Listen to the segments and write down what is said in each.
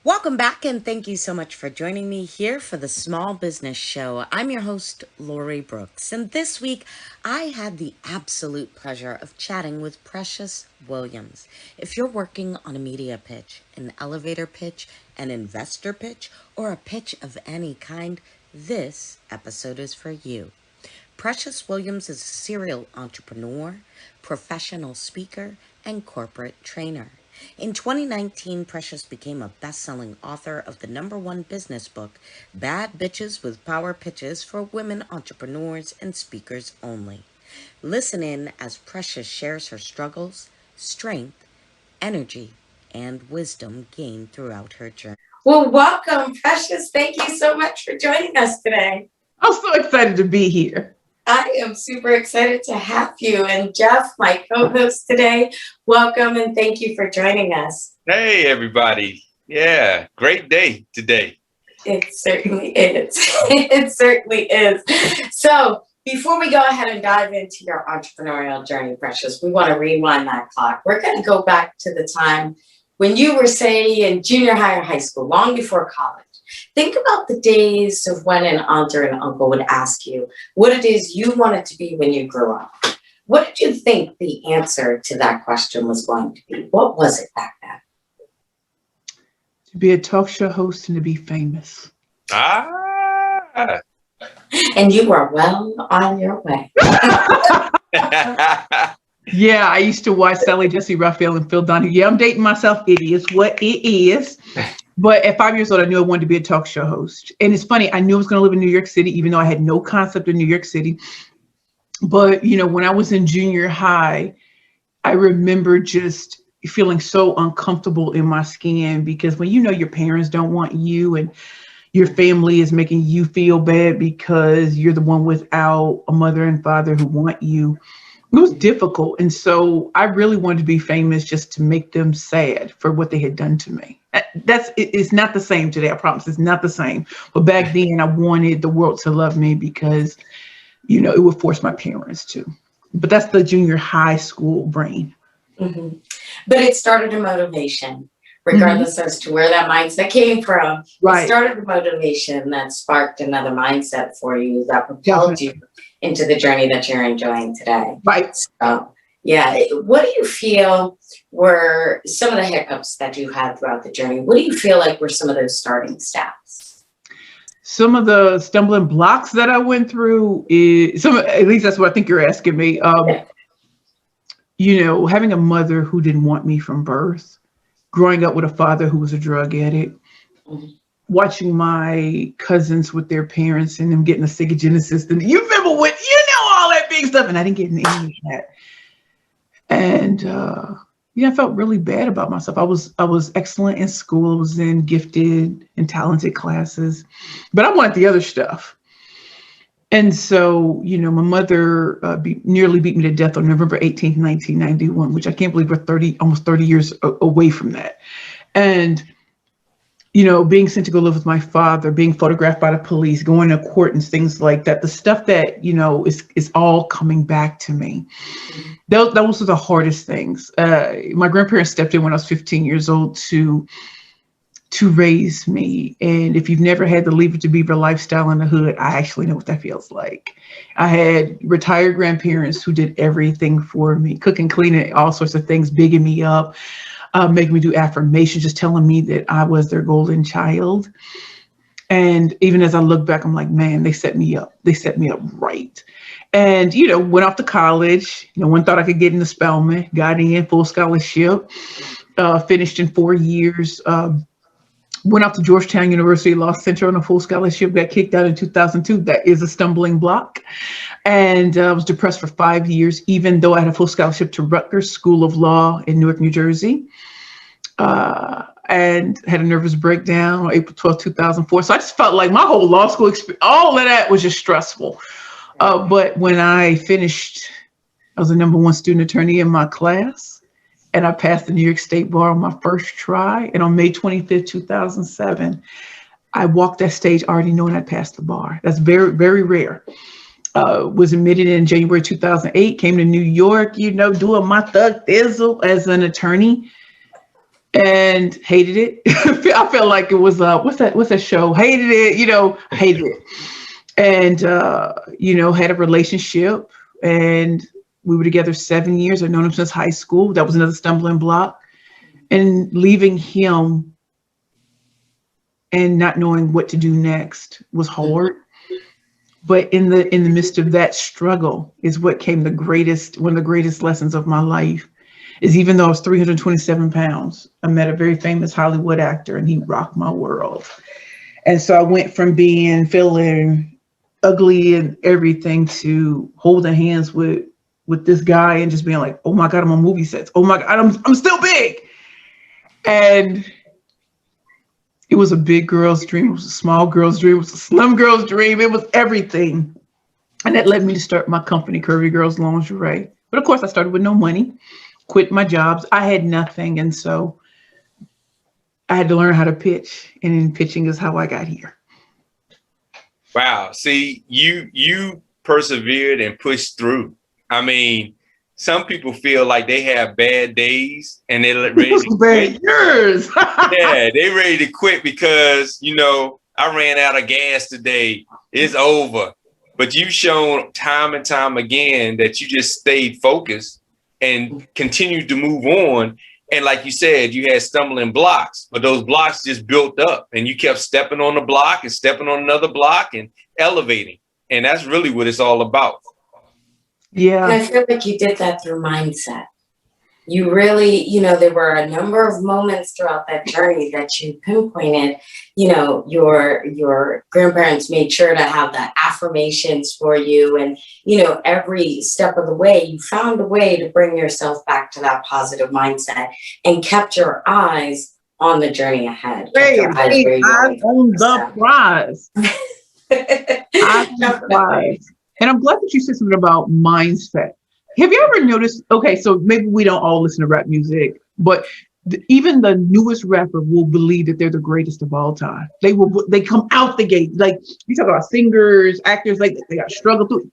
Welcome back, and thank you so much for joining me here for the Small Business Show. I'm your host, Lori Brooks, and this week I had the absolute pleasure of chatting with Precious Williams. If you're working on a media pitch, an elevator pitch, an investor pitch, or a pitch of any kind, this episode is for you. Precious Williams is a serial entrepreneur, professional speaker, and corporate trainer. In 2019, Precious became a best-selling author of the #1 business book, Bad Bitches with Power Pitches for Women Entrepreneurs and Speakers Only. Listen in as Precious shares her struggles, strength, energy, and wisdom gained throughout her journey. Well, welcome, Precious. Thank you so much for joining us today. I'm so excited to be here. I am super excited to have you. And Jeff, my co-host today, welcome and thank you for joining us. Hey, everybody. Yeah, great day today. It certainly is. It certainly is. So before we go ahead and dive into your entrepreneurial journey, Precious, we want to rewind that clock. We're going to go back to the time when you were, say, in junior high or high school, long before college. Think about the days of when an aunt or an uncle would ask you what it is you wanted to be when you grew up. What did you think the answer to that question was going to be? What was it back then? To be a talk show host and to be famous. Ah. And you are well on your way. Yeah, I used to watch Sally Jesse Raphael and Phil Donahue. Yeah, I'm dating myself. It is what it is. But at 5 years old, I knew I wanted to be a talk show host. And it's funny, I knew I was going to live in New York City, even though I had no concept of New York City. But, you know, when I was in junior high, I remember just feeling so uncomfortable in my skin, because when you know your parents don't want you and your family is making you feel bad because you're the one without a mother and father who want you, it was difficult. And so I really wanted to be famous just to make them sad for what they had done to me. It's not the same today. I promise it's not the same. But back then I wanted the world to love me because, you know, it would force my parents to. But that's the junior high school brain. Mm-hmm. But it started a motivation, regardless as to where that mindset came from. Right. It started a motivation that sparked another mindset for you that propelled you into the journey that you're enjoying today. Right. So, yeah. What do you feel were some of the hiccups that you had throughout the journey? What do you feel like were some of those starting steps? Some of the stumbling blocks that I went through is at least that's what I think you're asking me. You know, having a mother who didn't want me from birth, growing up with a father who was a drug addict, watching my cousins with their parents and them getting a Genesis. And you remember what, you know, all that big stuff. And I didn't get any of that. And, yeah, I felt really bad about myself. I was excellent in school. I was in gifted and talented classes, but I wanted the other stuff. And so, you know, my mother nearly beat me to death on November 18th, 1991, which I can't believe we're almost 30 years away from that. And, you know, being sent to go live with my father, being photographed by the police, going to court and things like that, the stuff that, you know, is all coming back to me. Those are the hardest things. My grandparents stepped in when I was 15 years old to raise me. And if you've never had the Leave It to Beaver lifestyle in the hood, I actually know what that feels like. I had retired grandparents who did everything for me, cooking, cleaning, all sorts of things, bigging me up, making me do affirmations, just telling me that I was their golden child. And even as I look back, I'm like, man, they set me up. They set me up right. And, you know, went off to college. No one thought I could get into Spelman, got in full scholarship, finished in 4 years. Went off to Georgetown University, lost Center on a full scholarship, got kicked out in 2002. That is a stumbling block. And I was depressed for 5 years, even though I had a full scholarship to Rutgers School of Law in Newark, New Jersey. And had a nervous breakdown on April 12, 2004. So I just felt like my whole law school experience, all of that was just stressful. But when I finished, I was the #1 student attorney in my class. and I passed the New York State Bar on my first try. And on May 25th, 2007, I walked that stage already knowing I'd passed the bar. That's very, very rare. Was admitted in January 2008, came to New York, doing my thug thizzle as an attorney, and hated it. I felt like it was, what's that show? Hated it, hated it. And, had a relationship, and we were together 7 years. I've known him since high school. That was another stumbling block. And leaving him and not knowing what to do next was hard. But in the midst of that struggle is what came one of the greatest lessons of my life, is even though I was 327 pounds, I met a very famous Hollywood actor and he rocked my world. And so I went from feeling ugly and everything to holding hands with this guy and just being like, oh my God, I'm on movie sets. Oh my God, I'm still big. And it was a big girl's dream. It was a small girl's dream. It was a slim girl's dream. It was everything. And that led me to start my company, Curvy Girls Lingerie. But of course, I started with no money, quit my jobs. I had nothing. And so I had to learn how to pitch. And pitching is how I got here. Wow. See, you persevered and pushed through. I mean, some people feel like they have bad days and they're ready to quit. Years. Yeah, they ready to quit because, I ran out of gas today. It's over. But you've shown time and time again that you just stayed focused and continued to move on. And like you said, you had stumbling blocks, but those blocks just built up and you kept stepping on the block and stepping on another block and elevating. And that's really what it's all about. Yeah. And I feel like you did that through mindset. You really, there were a number of moments throughout that journey that you pinpointed, your grandparents made sure to have the affirmations for you. And, every step of the way, you found a way to bring yourself back to that positive mindset and kept your eyes on the journey ahead. Eyes on the prize. Eyes on the prize. And I'm glad that you said something about mindset. Have you ever noticed, okay, so maybe we don't all listen to rap music, but even the newest rapper will believe that they're the greatest of all time. They come out the gate. Like, you talk about singers, actors, like they got struggled through.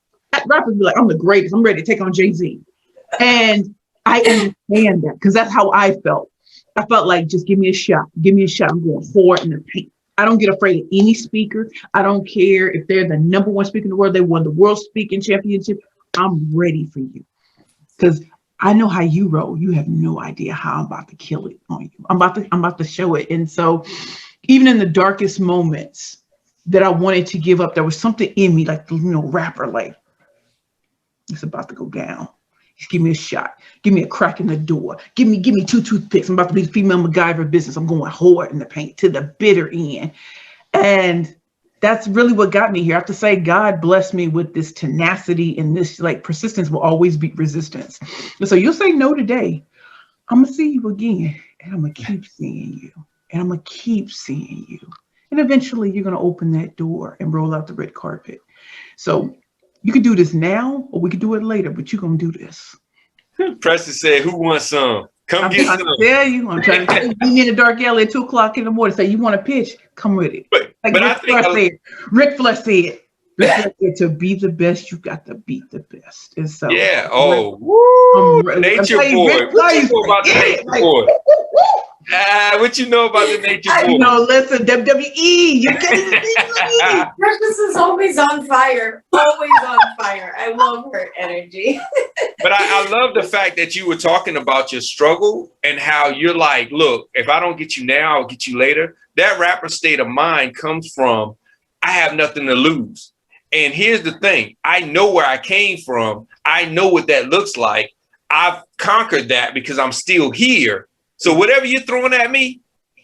Rappers be like, I'm the greatest. I'm ready to take on Jay-Z. And I understand that because that's how I felt. I felt like, just give me a shot. Give me a shot. I'm going hard in the paint. I don't get afraid of any speaker. I don't care if they're the number one speaker in the world. They won the world speaking championship. I'm ready for you because I know how you roll. You have no idea how I'm about to kill it on you. I'm about to show it. And so even in the darkest moments that I wanted to give up, there was something in me, like, rapper, like, it's about to go down. Just give me a shot. Give me a crack in the door. Give me 2 toothpicks. I'm about to be the female MacGyver business. I'm going hard in the paint to the bitter end. And that's really what got me here. I have to say, God blessed me with this tenacity, and this persistence will always beat resistance. And so you'll say no today. I'm going to see you again, and I'm going to keep seeing you, and I'm going to keep seeing you. And eventually you're going to open that door and roll out the red carpet. So you could do this now, or we could do it later, but you're going to do this. Preston said, who wants some? Come get some. I'm trying to tell you, be in the dark alley at 2:00 in the morning. Say, you want to pitch? Come with it. But Ric Flair said, to be the best, you got to beat the best. And so, yeah. Oh, woo. Nature boy. What you know about the nature boy? What you know about the nature boy? Listen, WWE. You can't even Precious is always on fire. Always on fire. I love her energy. But I love the fact that you were talking about your struggle and how you're like, look, if I don't get you now, I'll get you later. That rapper state of mind comes from, I have nothing to lose. And here's the thing. I know where I came from. I know what that looks like. I've conquered that because I'm still here. So whatever you're throwing at me,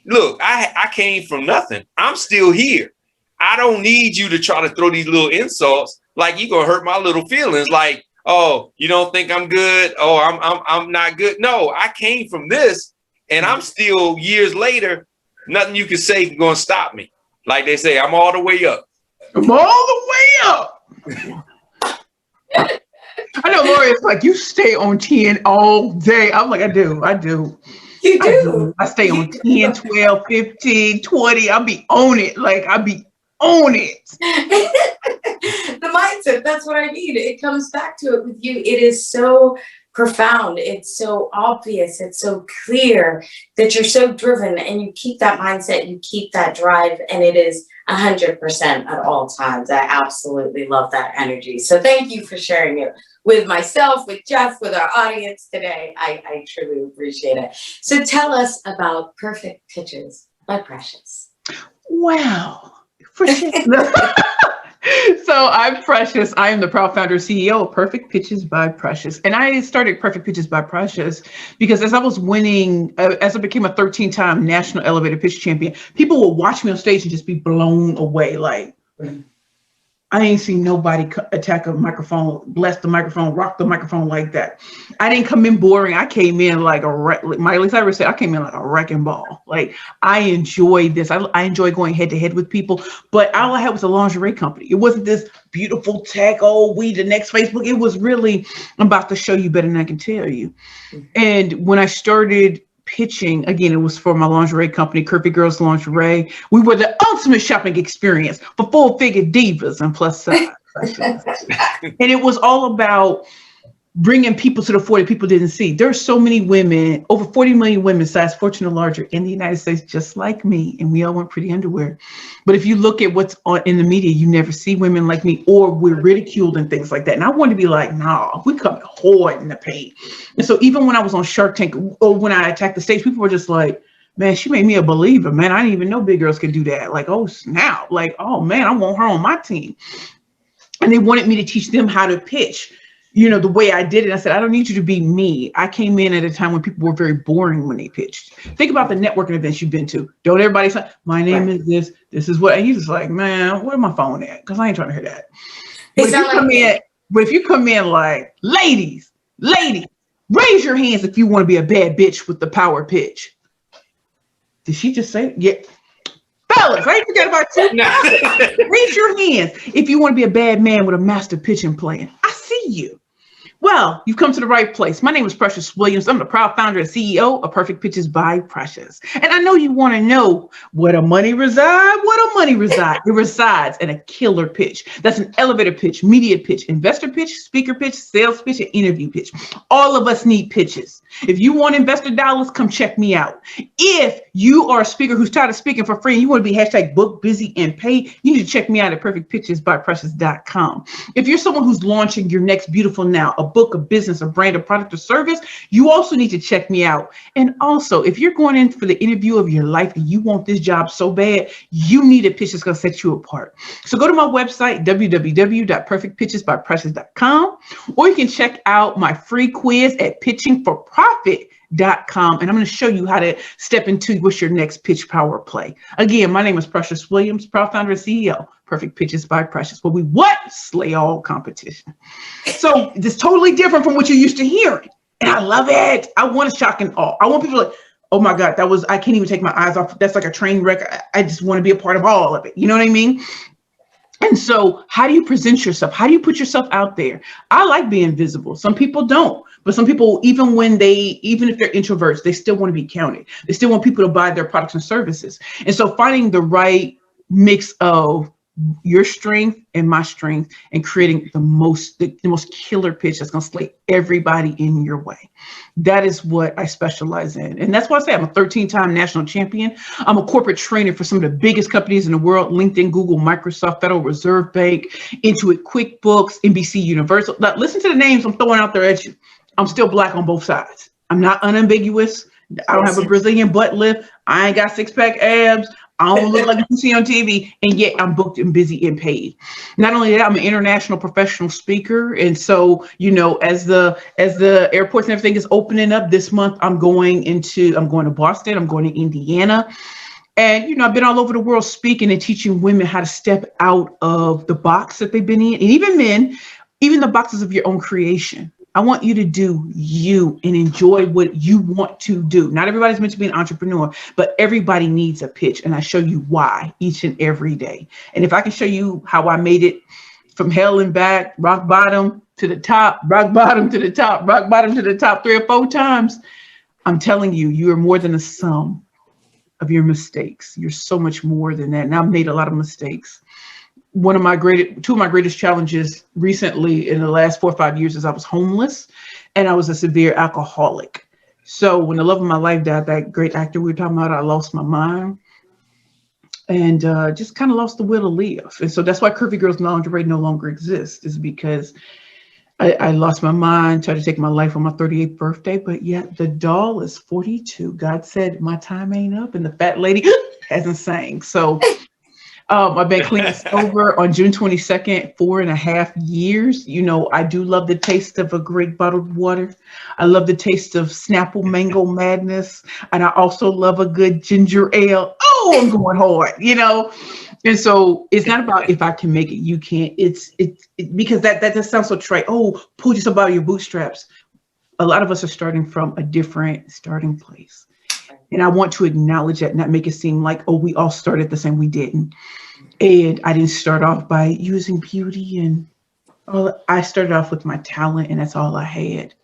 look, I came from nothing. I'm still here. I don't need you to try to throw these little insults like you're going to hurt my little feelings. Like, oh, you don't think I'm good? Oh, I'm not good. No, I came from this and I'm still years later. Nothing you can say is going to stop me. Like they say, I'm all the way up. I'm all the way up. I know Lori is like, you stay on 10 all day. I'm like, I do. You do. I stay You on do. 10, 12, 15, 20. I'll be on it. Like, I'll be on it. The mindset, that's what I mean. It comes back to it with you. It is so profound. It's so obvious. It's so clear that you're so driven, and you keep that mindset, you keep that drive, and it is 100% at all times. I absolutely love that energy. So thank you for sharing it with myself, with Jeff, with our audience today. I truly appreciate it. So tell us about Perfect Pitches by Precious. Wow. Precious. So I'm Precious. I am the proud founder and CEO of Perfect Pitches by Precious. And I started Perfect Pitches by Precious because as I was winning, as I became a 13-time national elevator pitch champion, people would watch me on stage and just be blown away. Like, I ain't seen nobody attack a microphone, bless the microphone, rock the microphone like that. I didn't come in boring. I came in like Miley Cyrus said, I came in like a wrecking ball. Like, I enjoyed this. I enjoy going head to head with people, but all I had was a lingerie company. It wasn't this beautiful tech, we the next Facebook. It was really, I'm about to show you better than I can tell you. And when I started pitching, again, it was for my lingerie company, Curvy Girls Lingerie. We were the ultimate shopping experience for full-figure divas and plus size. And it was all about bringing people to the 40 people didn't see. There's so many women, over 40 million women size 14 or larger in the United States, just like me, and we all want pretty underwear. But if you look at what's on in the media, you never see women like me, or we're ridiculed and things like that. And I want to be like, nah, we come hard in the paint. And so even when I was on Shark Tank, or when I attacked the stage, people were just like, man, she made me a believer, man. I didn't even know big girls could do that. Like, oh, snap. Like, oh, man, I want her on my team. And they wanted me to teach them how to pitch, the way I did it. I said, I don't need you to be me. I came in at a time when people were very boring when they pitched. Think about the networking events you've been to. Don't everybody say, my name is this is what, and he's just like, man, where my phone at? Because I ain't trying to hear that. But if you come in like, ladies, raise your hands if you want to be a bad bitch with the power pitch. Did she just say, yeah? Fellas, I ain't forget about you. Raise your hands if you want to be a bad man with a master pitching plan. I see you. Well, you've come to the right place. My name is Precious Williams. I'm the proud founder and CEO of Perfect Pitches by Precious. And I know you want to know where the money resides. It resides in a killer pitch. That's an elevator pitch, media pitch, investor pitch, speaker pitch, sales pitch, and interview pitch. All of us need pitches. If you want investor dollars, come check me out. If you are a speaker who's tired of speaking for free and you want to be hashtag book, busy, and paid, you need to check me out at perfectpitchesbyprecious.com. If you're someone who's launching your next beautiful now, a book, a business, a brand, a product, or service, you also need to check me out. And also, if you're going in for the interview of your life and you want this job so bad, you need a pitch that's going to set you apart. So go to my website, www.perfectpitchesbyprecious.com, or you can check out my free quiz at pitchingforprofit.com, and I'm going to show you how to step into what's your next pitch power play. Again, my name is Precious Williams, proud founder and CEO, Perfect Pitches by Precious, where we slay all competition. So it's totally different from what you're used to hearing, and I love it. I want to shock and awe. I want people to, oh my God, I can't even take my eyes off. That's like a train wreck. I just want to be a part of all of it. You know what I mean? And so how do you present yourself? How do you put yourself out there? I like being visible. Some people don't, but some people, even if they're introverts, they still want to be counted. They still want people to buy their products and services. And so finding the right mix of your strength and my strength and creating the most killer pitch that's going to slay everybody in your way. That is what I specialize in. And that's why I say I'm a 13-time national champion. I'm a corporate trainer for some of the biggest companies in the world: LinkedIn, Google, Microsoft, Federal Reserve Bank, Intuit, QuickBooks, NBC Universal. Now, listen to the names I'm throwing out there at you. I'm still Black on both sides. I'm not unambiguous. I don't have a Brazilian butt lift. I ain't got six-pack abs. I don't look like you see on TV, and yet I'm booked and busy and paid. Not only that, I'm an international professional speaker. And so, as the airports and everything is opening up this month, I'm going to Boston, I'm going to Indiana. And, I've been all over the world speaking and teaching women how to step out of the box that they've been in, and even men, even the boxes of your own creation. I want you to do you and enjoy what you want to do. Not everybody's meant to be an entrepreneur, but everybody needs a pitch. And I show you why each and every day. And if I can show you how I made it from hell and back, rock bottom, to the top, rock bottom to the top, rock bottom to the top 3 or 4 times. I'm telling you, you are more than a sum of your mistakes. You're so much more than that. And I've made a lot of mistakes. Two of my greatest challenges recently in the last 4 or 5 years is I was homeless and I was a severe alcoholic. So when the love of my life died, that great actor we were talking about, I lost my mind and just kind of lost the will to live. And so that's why Curvy Girls Lingerie no longer exists, is because I lost my mind, tried to take my life on my 38th birthday, but yet the doll is 42. God said my time ain't up, and the fat lady hasn't sang. So I've been clean and sober on June 22nd, 4.5 years. You know, I do love the taste of a great bottled water. I love the taste of Snapple Mango Madness. And I also love a good ginger ale. Oh, I'm going hard, you know? And so it's not about if I can make it, you can't. It's because that just sounds so trite. Oh, pull yourself out of your bootstraps. A lot of us are starting from a different starting place. And I want to acknowledge that, not make it seem like, oh, we all started the same. We didn't. And I didn't start off by using beauty and all. I started off with my talent, and that's all I had.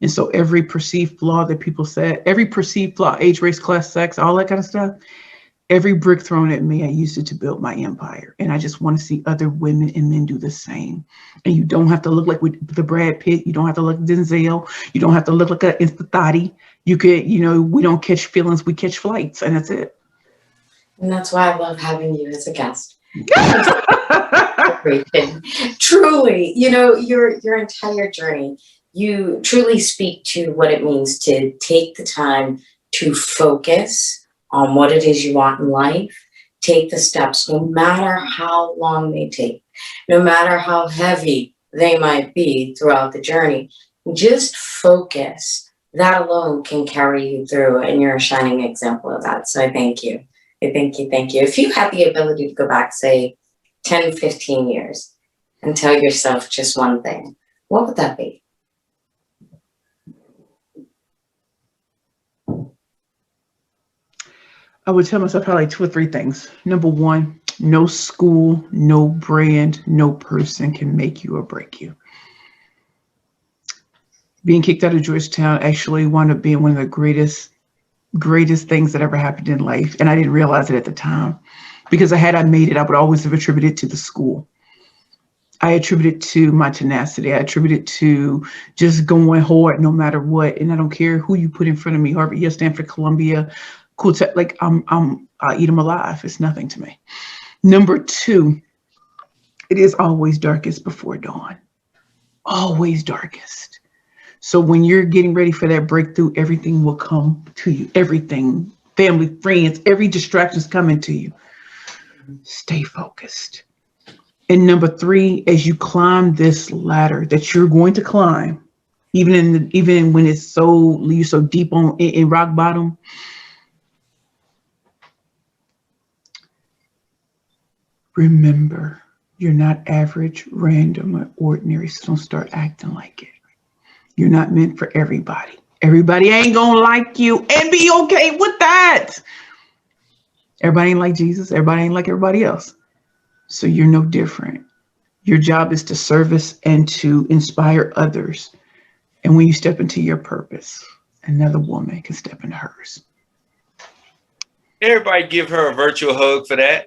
And so every perceived flaw that people said, every perceived flaw, age, race, class, sex, all that kind of stuff, every brick thrown at me, I used it to build my empire. And I just want to see other women and men do the same. And you don't have to look like the Brad Pitt. You don't have to look like Denzel. You don't have to look like an Instathati. You could, you know, we don't catch feelings, we catch flights, and that's it. And that's why I love having you as a guest. Truly, you know, your entire journey, you truly speak to what it means to take the time to focus on what it is you want in life. Take the steps, no matter how long they take, no matter how heavy they might be throughout the journey. Just focus. That alone can carry you through, and you're a shining example of that. So I thank you. I thank you. Thank you. If you had the ability to go back, say, 10, 15 years and tell yourself just one thing, what would that be? I would tell myself probably 2 or 3 things. Number 1, no school, no brand, no person can make you or break you. Being kicked out of Georgetown actually wound up being one of the greatest things that ever happened in life. And I didn't realize it at the time, because had I made it, I would always have attributed it to the school. I attribute it to my tenacity. I attribute it to just going hard no matter what. And I don't care who you put in front of me, Harvard, Yale, Stanford, Columbia, cool tech, like I eat them alive. It's nothing to me. Number 2, it is always darkest before dawn. Always darkest. So when you're getting ready for that breakthrough, everything will come to you. Everything, family, friends, every distraction's coming to you. Stay focused. And number 3, as you climb this ladder that you're going to climb, even when it's you're so deep in rock bottom, remember, you're not average, random, or ordinary. So don't start acting like it. You're not meant for everybody. Everybody ain't gonna like you, and be okay with that. Everybody ain't like Jesus. Everybody ain't like everybody else. So you're no different. Your job is to service and to inspire others. And when you step into your purpose, another woman can step into hers. Everybody give her a virtual hug for that.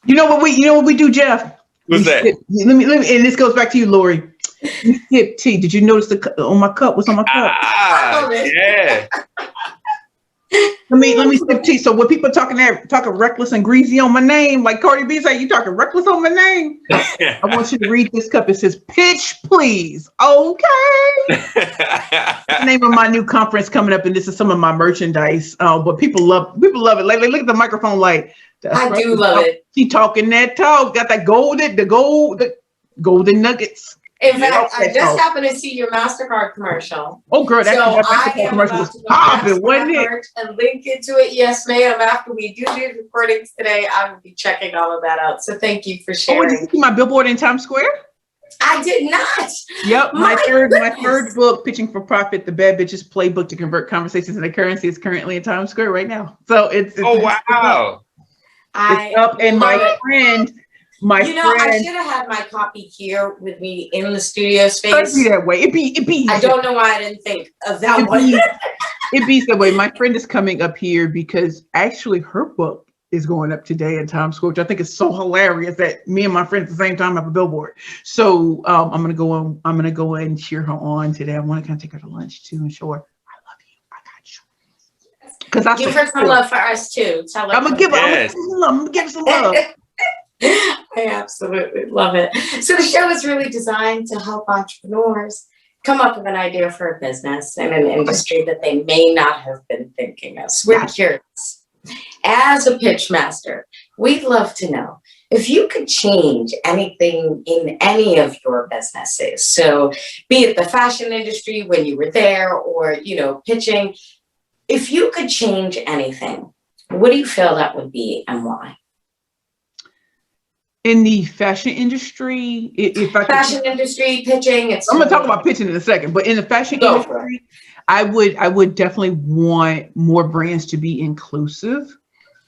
You know what we do, Jeff? What's that? Let me, and this goes back to you, Lori. We sip tea. Did you notice on my cup? What's on my cup? Yeah. Let me sip tea. So when people talking reckless and greasy on my name, like Cardi B say, you talking reckless on my name. I want you to read this cup. It says, "Pitch, please." Okay. The name of my new conference coming up, and this is some of my merchandise. But people love it. Like, look at the microphone, like I do love it. She talking that talk. Got that the golden nuggets. In fact, I just happened to see your MasterCard commercial. Oh, girl, that MasterCard commercial was popping, wasn't it? And link it to it. Yes, ma'am. After we do these recordings today, I will be checking all of that out. So thank you for sharing. Oh, did you see my billboard in Times Square? I did not. Yep, my third book, Pitching for Profit: The Bad Bitches Playbook to Convert Conversations into Currency, is currently in Times Square right now. So it's oh wow. It's up, and My You know, I friend, should have had my copy here with me in the studio it be space. that way. It be. I don't know why I didn't think of that It one. be, it be that way. My friend is coming up here because actually her book is going up today in Times Square, which I think is so hilarious that me and my friend at the same time have a billboard. So I'm gonna go on. I'm gonna go and cheer her on today. I want to kind of take her to lunch too and show her I love you. I got you. Because I Give her some love for us too. Tell her I'm gonna give her. Yes. I'm gonna give her some love. I absolutely love it. So the show is really designed to help entrepreneurs come up with an idea for a business in an industry that they may not have been thinking of. So we're curious. As a pitch master, we'd love to know if you could change anything in any of your businesses. So be it the fashion industry when you were there or, you know, pitching, if you could change anything, what do you feel that would be and why? In the fashion industry, if I Fashion industry, pitching, I'm gonna talk about pitching in a second, but in the fashion industry, I would definitely want more brands to be inclusive.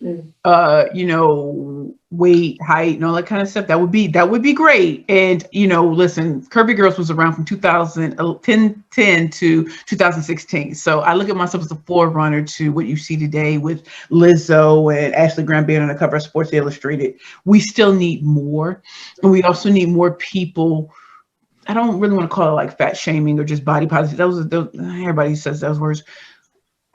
You know, weight, height, and all that kind of stuff. That would be great. And you know, listen, Curvy Girls was around from 2010 to 2016. So I look at myself as a forerunner to what you see today with Lizzo and Ashley Graham being on the cover of Sports Illustrated. We still need more, and we also need more people. I don't really want to call it like fat shaming or just body positive. Those everybody says those words.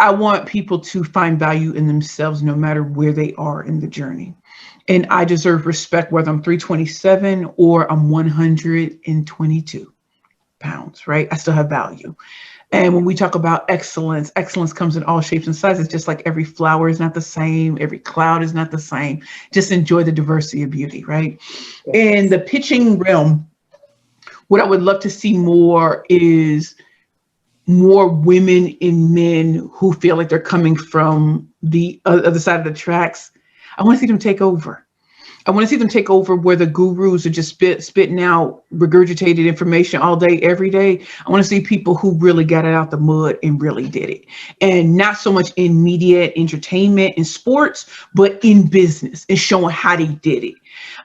I want people to find value in themselves no matter where they are in the journey. And I deserve respect whether I'm 327 or I'm 122 pounds, right? I still have value. And when we talk about excellence, excellence comes in all shapes and sizes, just like every flower is not the same, every cloud is not the same. Just enjoy the diversity of beauty, right? In the pitching realm, what I would love to see more is more women and men who feel like they're coming from the other side of the tracks. I want to see them take over. I want to see them take over where the gurus are just spitting out regurgitated information all day, every day. I want to see people who really got it out the mud and really did it. And not so much in media, entertainment, and sports, but in business and showing how they did it.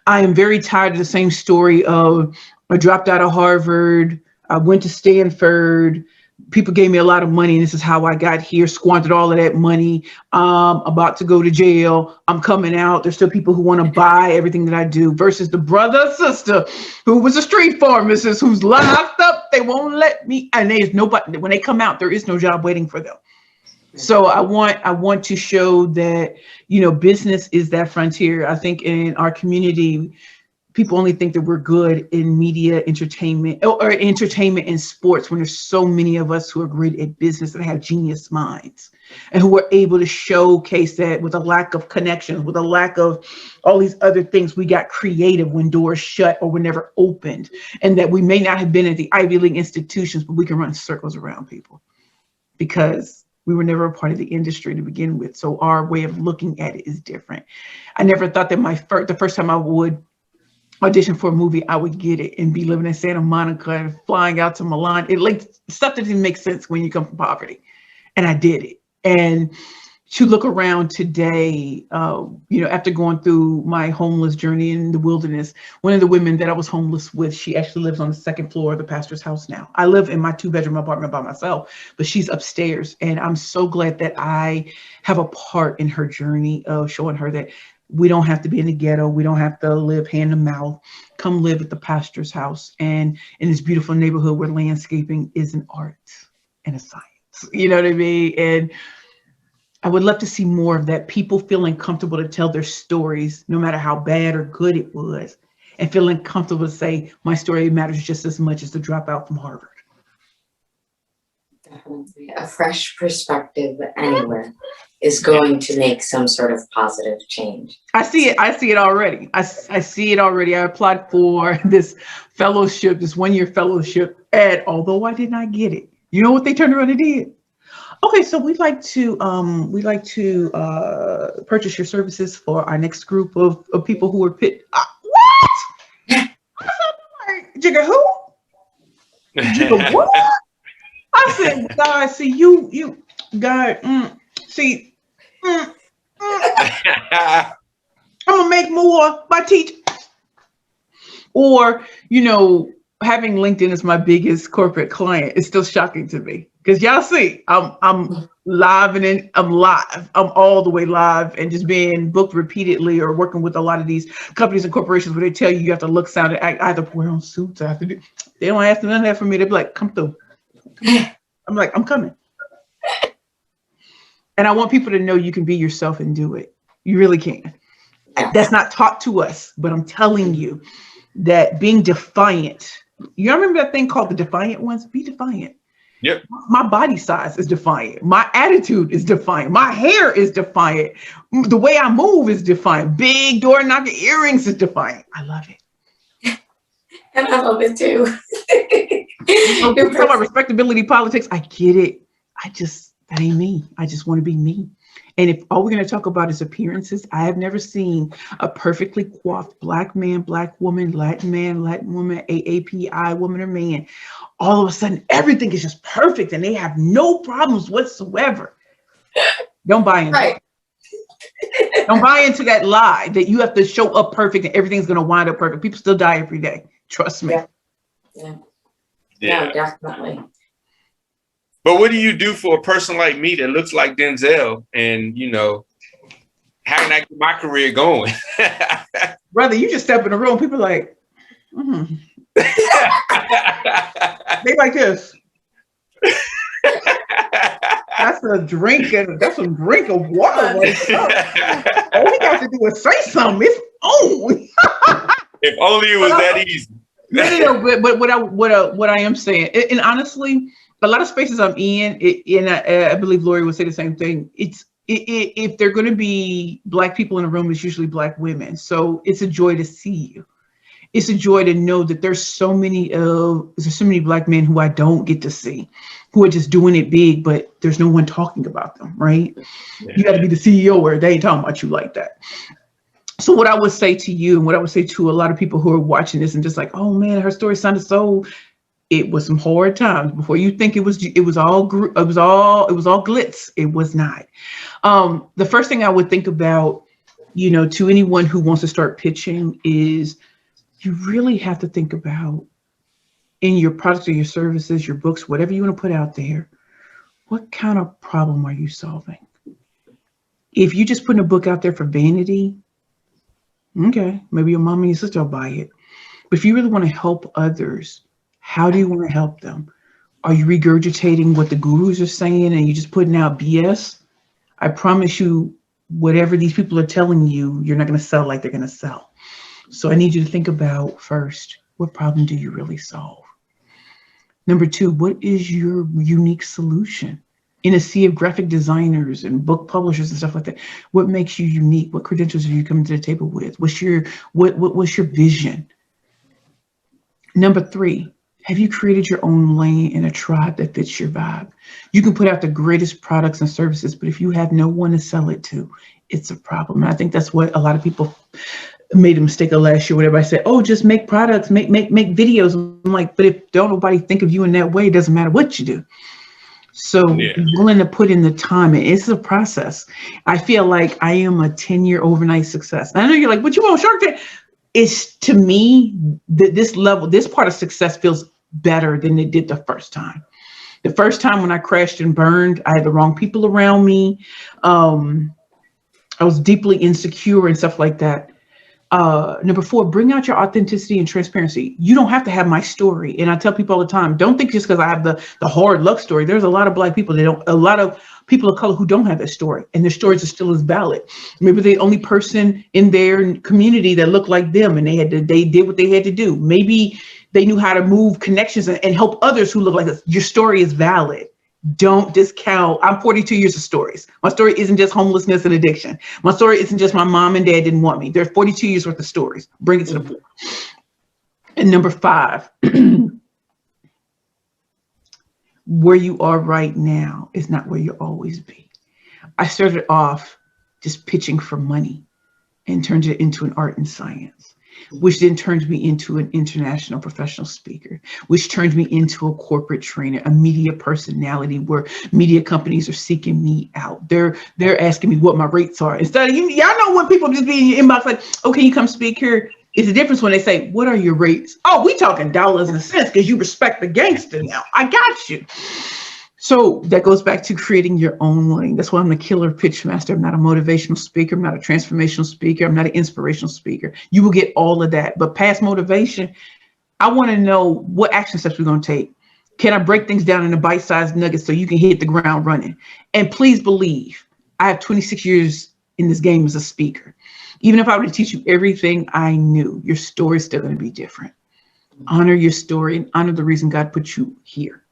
I am very tired of the same story of I dropped out of Harvard, I went to Stanford, people gave me a lot of money and this is how I got here, squandered all of that money, about to go to jail, I'm coming out. There's still people who want to buy everything that I do versus the brother or sister who was a street pharmacist who's locked up. They won't let me, and there's nobody, when they come out, there is no job waiting for them. So I want to show that, you know, business is that frontier. I think in our community, people only think that we're good in media, entertainment, or entertainment and sports when there's so many of us who are great at business and have genius minds and who are able to showcase that with a lack of connections, with a lack of all these other things. We got creative when doors shut or were never opened, and that we may not have been at the Ivy League institutions, but we can run circles around people because we were never a part of the industry to begin with. So our way of looking at it is different. I never thought that the first time I would audition for a movie, I would get it and be living in Santa Monica and flying out to Milan. It like stuff that didn't make sense when you come from poverty. And I did it. And to look around today, you know, after going through my homeless journey in the wilderness, one of the women that I was homeless with, she actually lives on the second floor of the pastor's house now. I live in my 2-bedroom apartment by myself, but she's upstairs. And I'm so glad that I have a part in her journey of showing her that we don't have to be in the ghetto. We don't have to live hand to mouth. Come live at the pastor's house and in this beautiful neighborhood where landscaping is an art and a science. You know what I mean? And I would love to see more of that. People feeling comfortable to tell their stories, no matter how bad or good it was, and feeling comfortable to say my story matters just as much as the dropout from Harvard. Definitely. A fresh perspective anywhere is going to make some sort of positive change. I see it already. I see it already. I applied for this fellowship, this 1-year fellowship, and although I did not get it, you know what they turned around and did? Okay, so we'd like to purchase your services for our next group of people who are what? Jigga who? Jigga what? I said, God, see you, God, see, I'm gonna make more by teaching. Or, having LinkedIn as my biggest corporate client is still shocking to me. Because y'all see, I'm live and I'm live. I'm all the way live and just being booked repeatedly or working with a lot of these companies and corporations where they tell you have to look, sound, and act, either wear on suits. I have to do. They don't ask none of that for me. They're like, come through. I'm like, I'm coming. And I want people to know you can be yourself and do it. You really can. That's not taught to us, but I'm telling you that being defiant. You remember that thing called the Defiant ones? Be defiant. Yep. My body size is defiant. My attitude is defiant. My hair is defiant. The way I move is defiant. Big door knocking earrings is defiant. I love it. And I love it too. People talk about respectability politics. I get it. That ain't me. I just want to be me. And if all we're going to talk about is appearances, I have never seen a perfectly coiffed Black man, Black woman, Latin man, Latin woman, AAPI woman or man. All of a sudden, everything is just perfect and they have no problems whatsoever. Don't buy into it. Don't buy into that lie that you have to show up perfect and everything's going to wind up perfect. People still die every day. Trust me. Yeah. Yeah. No, definitely. But what do you do for a person like me that looks like Denzel and, how can I get my career going? Brother, you just step in the room, people are like, they like this. That's a drink that's a drink of water. Right. All we got to do is say something. It's on. If only it was that easy. No, but what I am saying, and honestly, a lot of spaces I'm in, and I believe Lori would say the same thing. If they're going to be Black people in a room, it's usually Black women. So it's a joy to see you. It's a joy to know that there's so many Black men who I don't get to see, who are just doing it big, but there's no one talking about them, right? Yeah. You got to be the CEO where they ain't talking about you like that. So what I would say to you, and what I would say to a lot of people who are watching this and just like, oh man, her story sounded so. It was some hard times. Before you think it was all glitz. It was not. The first thing I would think about, to anyone who wants to start pitching is you really have to think about in your products or your services, your books, whatever you want to put out there, what kind of problem are you solving? If you just putting a book out there for vanity, okay, maybe your mom and your sister will buy it. But if you really want to help others, how do you want to help them? Are you regurgitating what the gurus are saying and you're just putting out BS? I promise you, whatever these people are telling you, you're not going to sell like they're going to sell. So I need you to think about first, what problem do you really solve? Number two, what is your unique solution? In a sea of graphic designers and book publishers and stuff like that, what makes you unique? What credentials are you coming to the table with? What's your vision? Number three, have you created your own lane in a tribe that fits your vibe? You can put out the greatest products and services, but if you have no one to sell it to, it's a problem. And I think that's what a lot of people made a mistake of last year when everybody said, oh, just make products, make videos. I'm like, but if don't nobody think of you in that way, it doesn't matter what you do. So be willing to put in the time, and it's a process. I feel like I am a 10-year overnight success. And I know you're like, but you want Shark Tank? It's, to me, this part of success feels better than it did the first time. The first time when I crashed and burned, I had the wrong people around me. I was deeply insecure and stuff like that. Number four, bring out your authenticity and transparency. You don't have to have my story. And I tell people all the time, don't think just because I have the hard luck story. There's a lot of Black people a lot of people of color who don't have that story, and their stories are still as valid. Maybe they're the only person in their community that looked like them, and they did what they had to do. Maybe they knew how to move connections and help others who look like us. Your story is valid. Don't discount. I'm 42 years of stories. My story isn't just homelessness and addiction. My story isn't just my mom and dad didn't want me. There's 42 years worth of stories. Bring it to the fore. And number five, where you are right now is not where you'll always be. I started off just pitching for money and turned it into an art and science, which then turned me into an international professional speaker, which turned me into a corporate trainer, a media personality where media companies are seeking me out. They're asking me what my rates are. Instead of, y'all know when people just be in your inbox like, oh, can you come speak here? It's the difference when they say, what are your rates? Oh, we talking dollars and cents because you respect the gangster now. I got you. So that goes back to creating your own lane. That's why I'm the killer pitch master. I'm not a motivational speaker. I'm not a transformational speaker. I'm not an inspirational speaker. You will get all of that. But past motivation, I want to know what action steps we're going to take. Can I break things down into bite-sized nuggets so you can hit the ground running? And please believe, I have 26 years in this game as a speaker. Even if I were to teach you everything I knew, your story is still going to be different. Honor your story and honor the reason God put you here.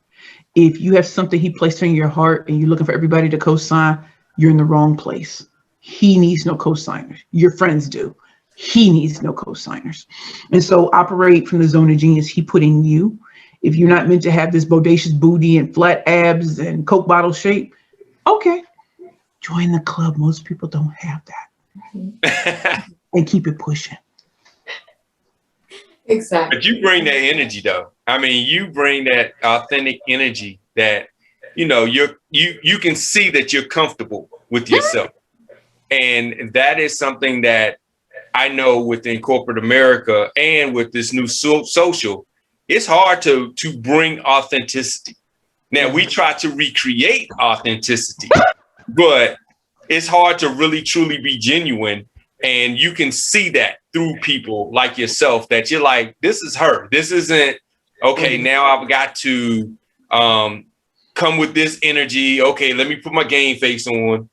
If you have something he placed in your heart and you're looking for everybody to co-sign, you're in the wrong place. He needs no co-signers. Your friends do. He needs no co-signers. And so operate from the zone of genius he put in you. If you're not meant to have this bodacious booty and flat abs and Coke bottle shape, okay, join the club. Most people don't have that. And keep it pushing. Exactly. But you bring that energy though. I mean, you bring that authentic energy that, you know, you can see that you're comfortable with yourself. And that is something that I know within corporate America and with this new social, it's hard to bring authenticity. Now we try to recreate authenticity, but it's hard to really truly be genuine. And you can see that through people like yourself that you're like, this is her. This isn't, okay, now I've got to come with this energy. Okay, let me put my game face on.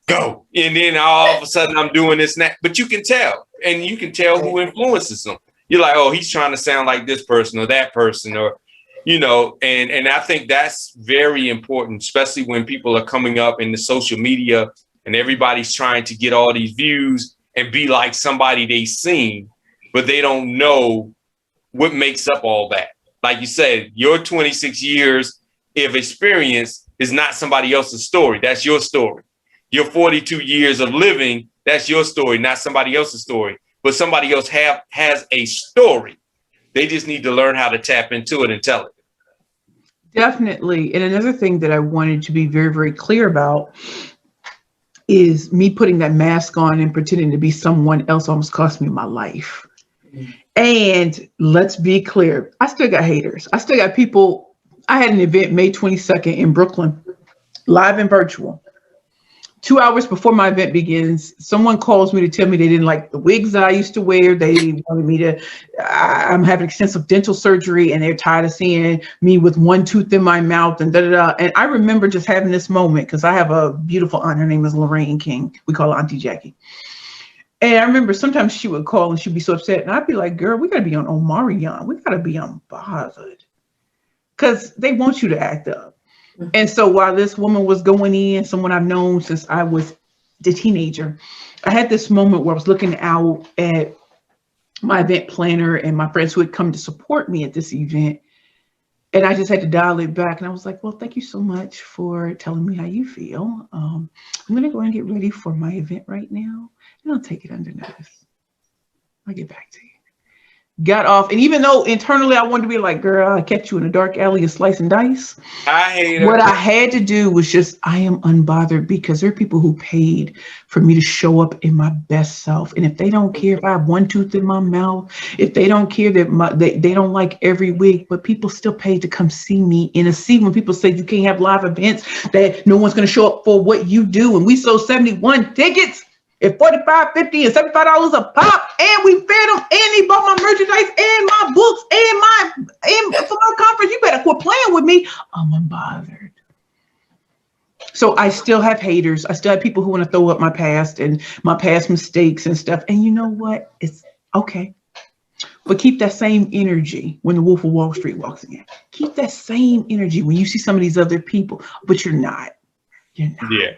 Go. And then all of a sudden I'm doing this and that. But you can tell. And you can tell who influences them. You're like, oh, he's trying to sound like this person or that person, or, you know, and I think that's very important, especially when people are coming up in the social media and everybody's trying to get all these views and be like somebody they've seen, but they don't know what makes up all that. Like you said, your 26 years of experience is not somebody else's story. That's your story. Your 42 years of living, that's your story, not somebody else's story. But somebody else has a story. They just need to learn how to tap into it and tell it. Definitely. And another thing that I wanted to be very, very clear about is me putting that mask on and pretending to be someone else almost cost me my life. And let's be clear, I still got haters. I still got people. I had an event May 22nd in Brooklyn, live and virtual. 2 hours before my event begins, someone calls me to tell me they didn't like the wigs that I used to wear. They wanted me to, I'm having extensive dental surgery and they're tired of seeing me with one tooth in my mouth and da-da-da. And I remember just having this moment because I have a beautiful aunt. Her name is Lorraine King. We call her Auntie Jackie. And I remember sometimes she would call and she'd be so upset. And I'd be like, girl, we got to be on Omarion. We got to be unbothered because they want you to act up. And so while this woman was going in, someone I've known since I was a teenager, I had this moment where I was looking out at my event planner and my friends who had come to support me at this event. And I just had to dial it back. And I was like, well, thank you so much for telling me how you feel. I'm going to go and get ready for my event right now. And I'll take it under notice. I'll get back to you. Got off, and even though internally I wanted to be like, girl, I kept you in a dark alley and slice and dice. I hate it. What I had to do was just, I am unbothered because there are people who paid for me to show up in my best self. And if they don't care if I have one tooth in my mouth, if they don't care that they don't like every week, but people still paid to come see me in a seat when people say you can't have live events, that no one's going to show up for what you do. And we sold 71 tickets. At $45, $50, and $75 a pop, and we fed them, and they bought my merchandise, and my books, and for my conference. You better quit playing with me. I'm unbothered. So I still have haters. I still have people who want to throw up my past and my past mistakes and stuff. And you know what? It's okay. But keep that same energy when the Wolf of Wall Street walks in. Keep that same energy when you see some of these other people, but you're not. You're not. Yeah.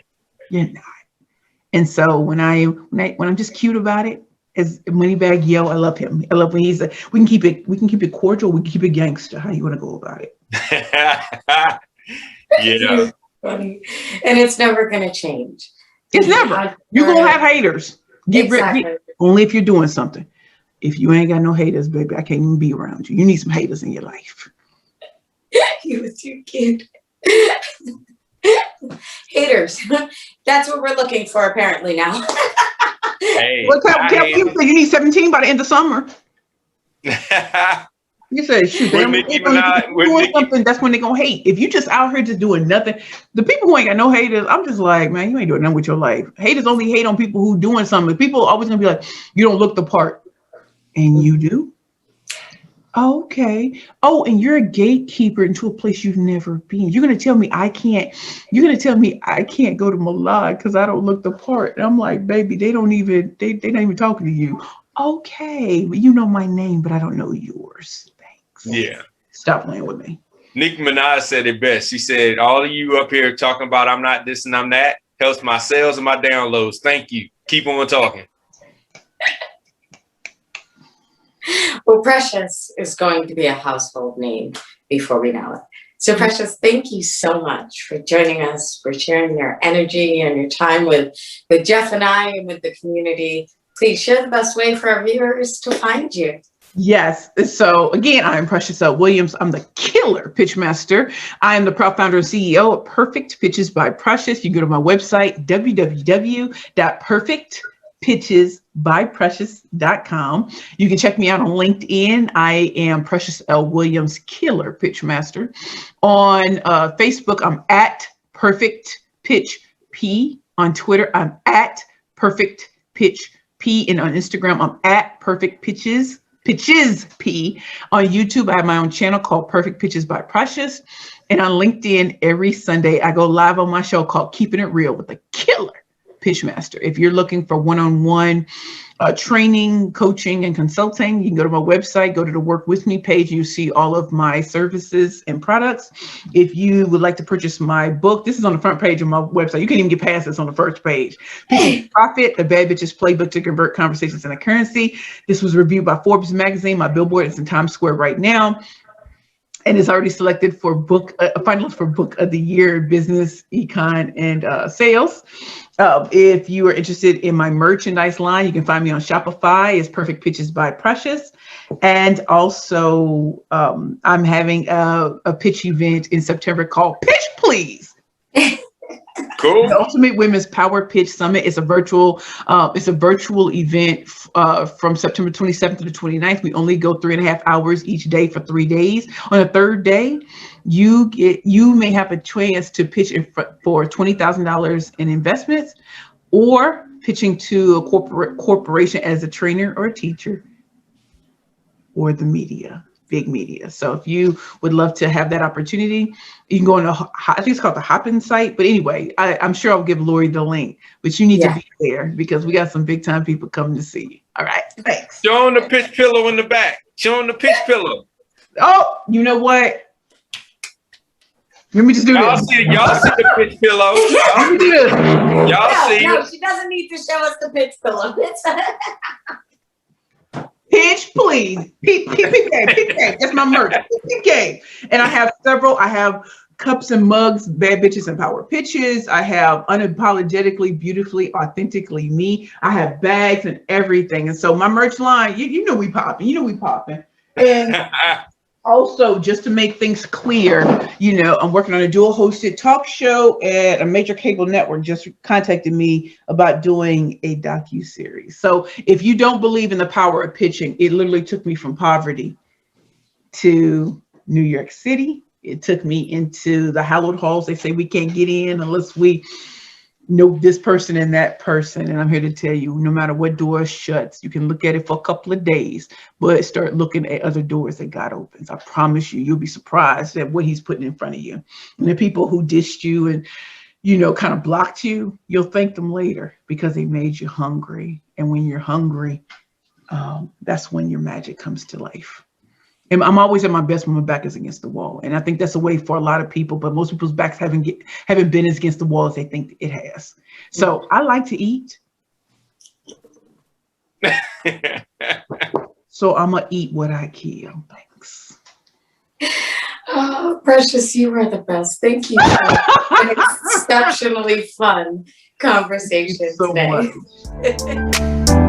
You're not. And so when I'm just cute about it, as Moneybag Yo, I love him. I love when he's we can keep it cordial, we can keep it gangster. How you want to go about it? Yeah. Funny. And it's never gonna change. It's never. You're gonna have haters. Exactly. Only if you're doing something. If you ain't got no haters, baby, I can't even be around you. You need some haters in your life. You was too cute. Haters. That's what we're looking for apparently now. Hey, Well, tell you you need 17 by the end of summer. You said, shoot, With Nicki Minaj, with doing Nicki, something, that's when they're gonna hate. If you just out here just doing nothing, the people who ain't got no haters, I'm just like, man, you ain't doing nothing with your life. Haters only hate on people who doing something. People always gonna be like, you don't look the part, and you do. Okay. Oh, and you're a gatekeeper into a place you've never been. You're gonna tell me I can't. You're gonna tell me I can't go to Milan because I don't look the part. And I'm like, baby, they don't even. They not even talking to you. Okay, but you know my name, but I don't know yours. Thanks. yeah. Stop playing with me. Nicki Minaj said it best. She said, all of you up here talking about I'm not this and I'm that helps my sales and my downloads. Thank you. Keep on talking. Well, Precious is going to be a household name before we know it. So, Precious, thank you so much for joining us, for sharing your energy and your time with Jeff and I and with the community. Please share the best way for our viewers to find you. Yes. So again, I am Precious L. Williams. I'm the killer pitch master. I am the proud founder and CEO of Perfect Pitches by Precious. You can go to my website, www.perfectpitchesbyprecious.com. You can check me out on LinkedIn. I am Precious L. Williams, killer pitch master. On Facebook, I'm at Perfect Pitch P. On Twitter, I'm at Perfect Pitch P. And on Instagram, I'm at Perfect Pitches P. On YouTube, I have my own channel called Perfect Pitches by Precious. And on LinkedIn, every Sunday, I go live on my show called Keeping It Real with a killer pitch master. If you're looking for one-on-one training, coaching, and consulting, you can go to my website, go to the Work With Me page. You see all of my services and products. If you would like to purchase my book, this is on the front page of my website. You can't even get past this on the first page. Pitching Profit, The Bad Bitches Playbook to Convert Conversations into Currency. This was reviewed by Forbes magazine. My billboard is in Times Square right now. And is already selected for a finalist for Book of the Year, Business, Econ, and Sales. If you are interested in my merchandise line, you can find me on Shopify. It's Perfect Pitches by Precious. And also, I'm having a pitch event in September called Pitch Please. Cool. The Ultimate Women's Power Pitch Summit is a virtual event from September 27th to the 29th. We only go 3.5 hours each day for 3 days. On the third day, you may have a chance to pitch for $20,000 in investments, or pitching to a corporation as a trainer or a teacher, or the media. Big media. So if you would love to have that opportunity, you can go on I think it's called the Hopin site. But anyway, I'm sure I'll give Lori the link, but you need to be there because we got some big time people coming to see you. All right. Thanks. Show them the pitch pillow in the back. Show them the pitch pillow. Oh, you know what? Let me just do Y'all this. see the pitch pillow. Let me do this. Y'all see No, it. she doesn't need to show us the pitch pillow. Pitch Please. PK. That's my merch. PK. And I have several. I have cups and mugs, Bad Bitches and Power Pitches. I have Unapologetically, Beautifully, Authentically Me. I have bags and everything. And so my merch line, you know we popping. And also, just to make things clear, I'm working on a dual hosted talk show at a major cable network. Just contacted me about doing a docuseries. So if you don't believe in the power of pitching, it literally took me from poverty to New York City. It took me into the hallowed halls. They say we can't get in unless we know this person and that person. And I'm here to tell you, no matter what door shuts, you can look at it for a couple of days, but start looking at other doors that God opens. I promise you, you'll be surprised at what he's putting in front of you. And the people who dissed you and, kind of blocked you, you'll thank them later because they made you hungry. And when you're hungry, that's when your magic comes to life. And I'm always at my best when my back is against the wall. And I think that's a way for a lot of people, but most people's backs haven't been as against the wall as they think it has. So I like to eat. So I'm going to eat what I kill. Thanks. Oh, Precious, you are the best. Thank you for an exceptionally fun conversation Thank you so today. much.